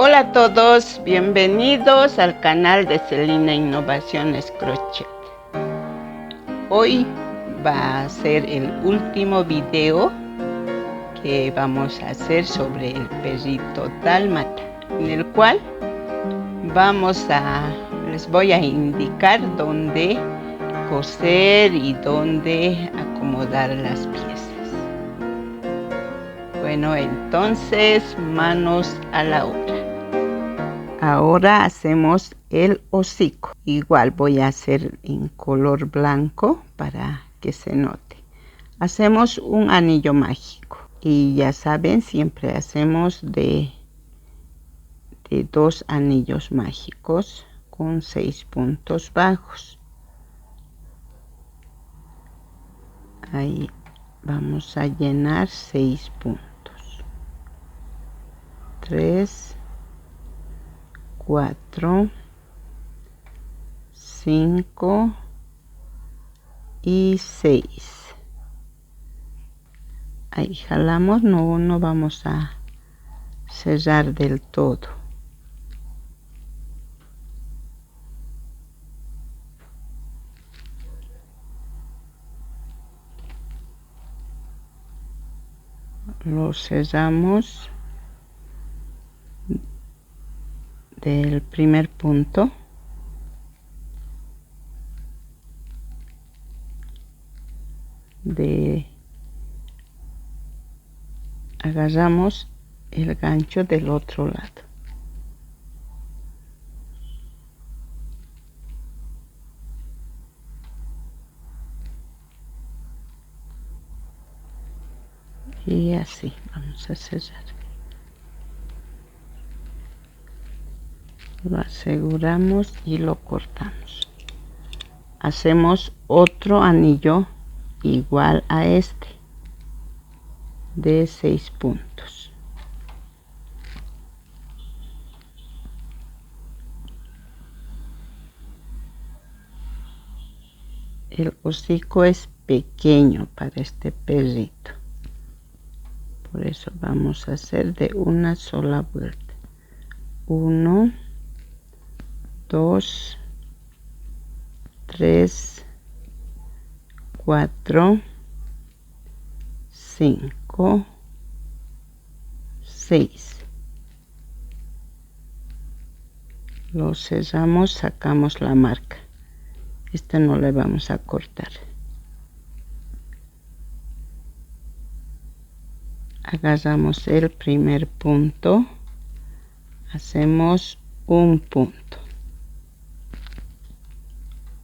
Hola a todos, bienvenidos al canal de Celina Innovaciones Crochet. Hoy va a ser el último video que vamos a hacer sobre el perrito dálmata, en el cual les voy a indicar dónde coser y dónde acomodar las piezas. Bueno, entonces manos a la obra. Ahora hacemos el hocico. Igual voy a hacer en color blanco para que se note. Hacemos un anillo mágico. Y ya saben, siempre hacemos de 2 anillos mágicos con 6 puntos bajos. Ahí vamos a llenar 6 puntos. 3, 4, 5 y 6. Ahí jalamos, no vamos a cerrar del todo. Lo cerramos del primer punto. Agarramos el gancho del otro lado. Y así vamos a cerrar. Lo aseguramos y lo cortamos. Hacemos otro anillo igual a este de 6 puntos. El hocico es pequeño para este perrito, por eso vamos a hacer de una sola vuelta. 1, 2, 3, 4, 5, 6. Lo cerramos, sacamos la marca. Esta no le vamos a cortar. Agarramos el primer punto, hacemos un punto,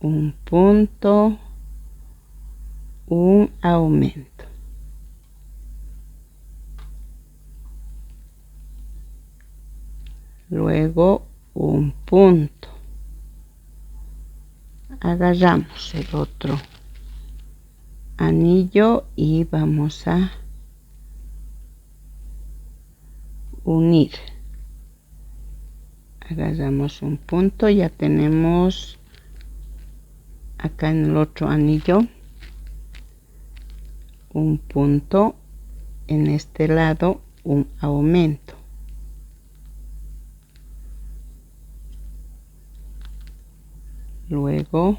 un aumento, luego un punto. Agarramos el otro anillo y vamos a unir. Agarramos un punto, ya tenemos acá en el otro anillo un punto, en este lado un aumento, luego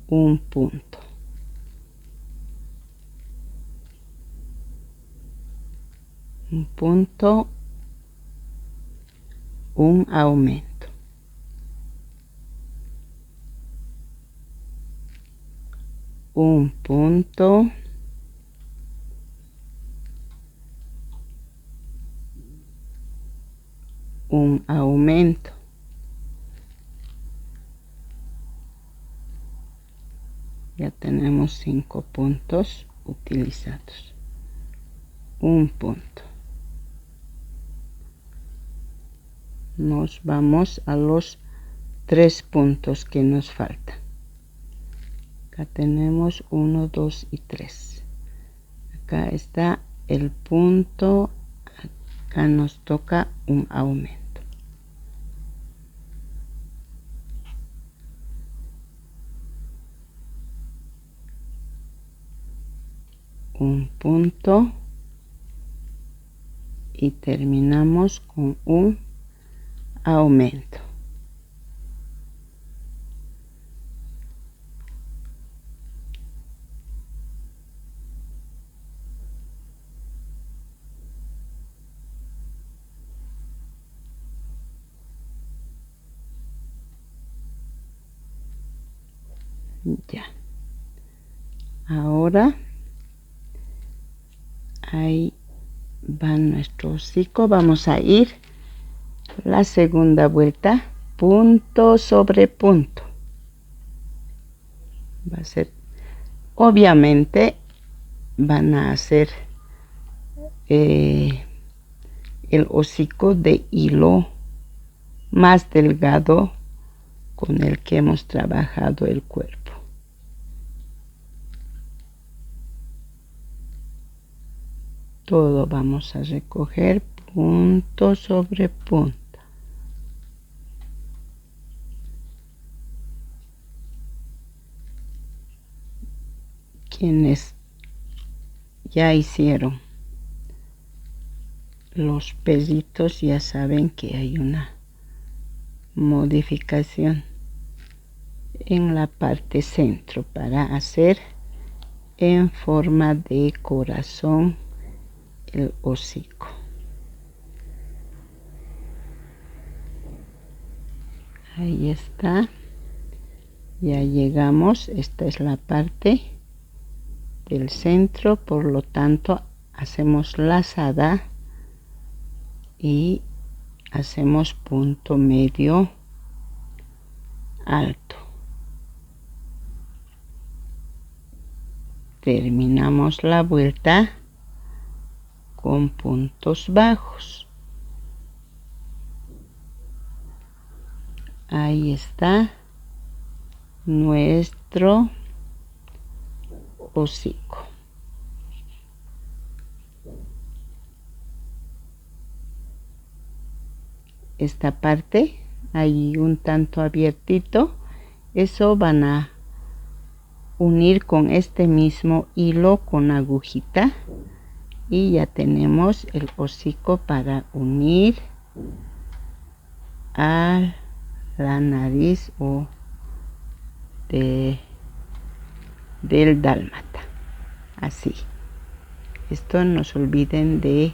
un punto, un punto, un aumento, un punto, un aumento, ya tenemos 5 puntos utilizados, un punto. Nos vamos a los 3 puntos que nos faltan. Acá tenemos 1, 2 y 3. Acá está el punto, acá nos toca un aumento. Un punto y terminamos con un aumento. Ya. Ahora ahí va nuestro hocico. Vamos a ir la segunda vuelta, punto sobre punto. Va a ser, obviamente van a hacer el hocico de hilo más delgado con el que hemos trabajado el cuerpo. Todo vamos a recoger punto sobre punto. Quienes ya hicieron los pesitos ya saben que hay una modificación en la parte centro para hacer en forma de corazón el hocico. Ahí está. Ya llegamos. Esta es la parte del centro, por lo tanto hacemos lazada y hacemos punto medio alto. Terminamos la vuelta con puntos bajos. Ahí está nuestro hocico. Esta parte ahí un tanto abiertito, eso van a unir con este mismo hilo con agujita y ya tenemos el hocico para unir a la nariz o del dálmata. Así. Esto no se olviden de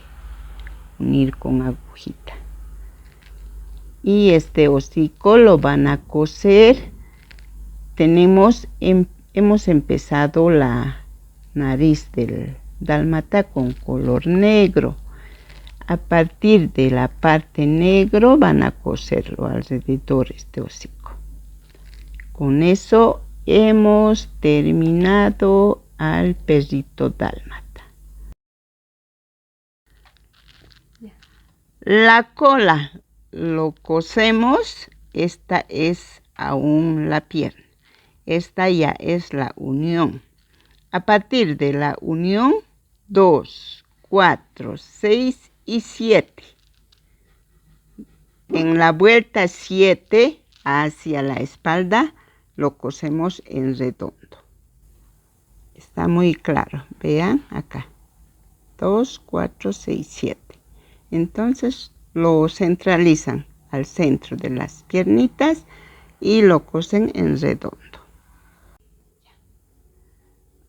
unir con agujita. Y este hocico lo van a coser. Hemos empezado la nariz del dálmata con color negro. A partir de la parte negro van a coserlo alrededor este hocico. Con eso hemos terminado al perrito dálmata. La cola lo cosemos. Esta es aún la pierna. Esta ya es la unión. A partir de la unión, 2, 4, 6 y 7. En la vuelta 7 hacia la espalda lo cosemos en redondo. Está muy claro. Vean acá. 2, 4, 6, 7. Entonces lo centralizan al centro de las piernitas y lo cosen en redondo.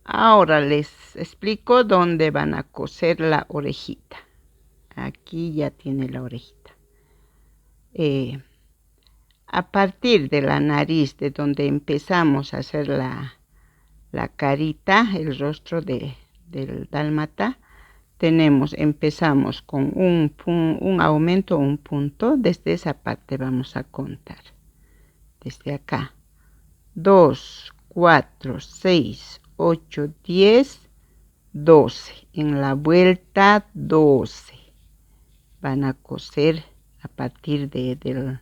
Ahora les explico dónde van a coser la orejita. Aquí ya tiene la orejita. A partir de la nariz, de donde empezamos a hacer la carita, el rostro del dálmata, empezamos con un aumento, un punto. Desde esa parte vamos a contar. Desde acá. 2, 4, 6, 8, 10, 12. En la vuelta 12. Van a coser a partir de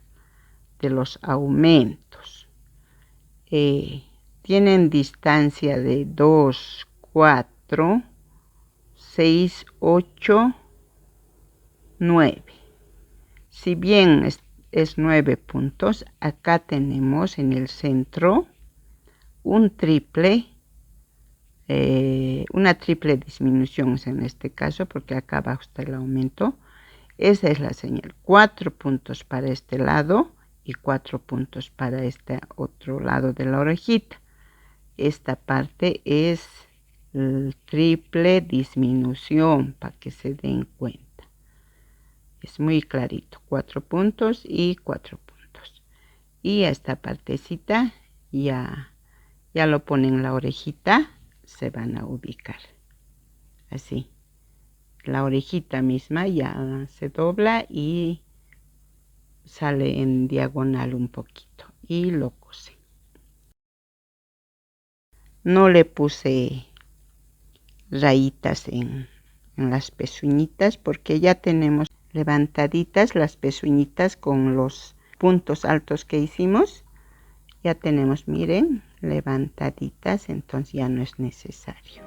los aumentos. Tienen distancia de 2, 4, 6, 8, 9. Si bien es 9 puntos, acá tenemos en el centro un triple, una triple disminución en este caso, porque acá abajo está el aumento. Esa es la señal. 4 puntos para este lado y 4 puntos para este otro lado de la orejita. Esta parte es el triple disminución para que se den cuenta. Es muy clarito. 4 puntos y 4 puntos. Y esta partecita ya lo ponen en la orejita. Se van a ubicar. Así. La orejita misma ya se dobla y sale en diagonal un poquito y lo cose. No le puse rayitas en las pezuñitas porque ya tenemos levantaditas las pezuñitas con los puntos altos que hicimos. Ya tenemos, miren, levantaditas, entonces ya no es necesario.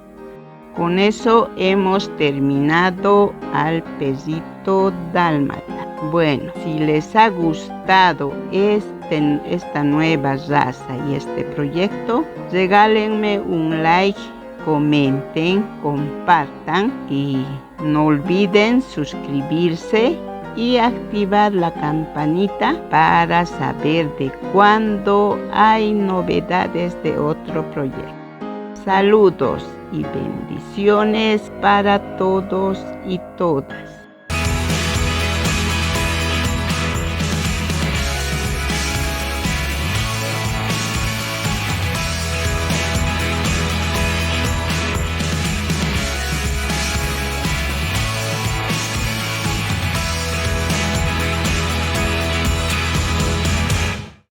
Con eso hemos terminado al perrito dálmata. Bueno, si les ha gustado esta nueva raza y este proyecto, regálenme un like, comenten, compartan y no olviden suscribirse y activar la campanita para saber de cuándo hay novedades de otro proyecto. Saludos y bendiciones para todos y todas.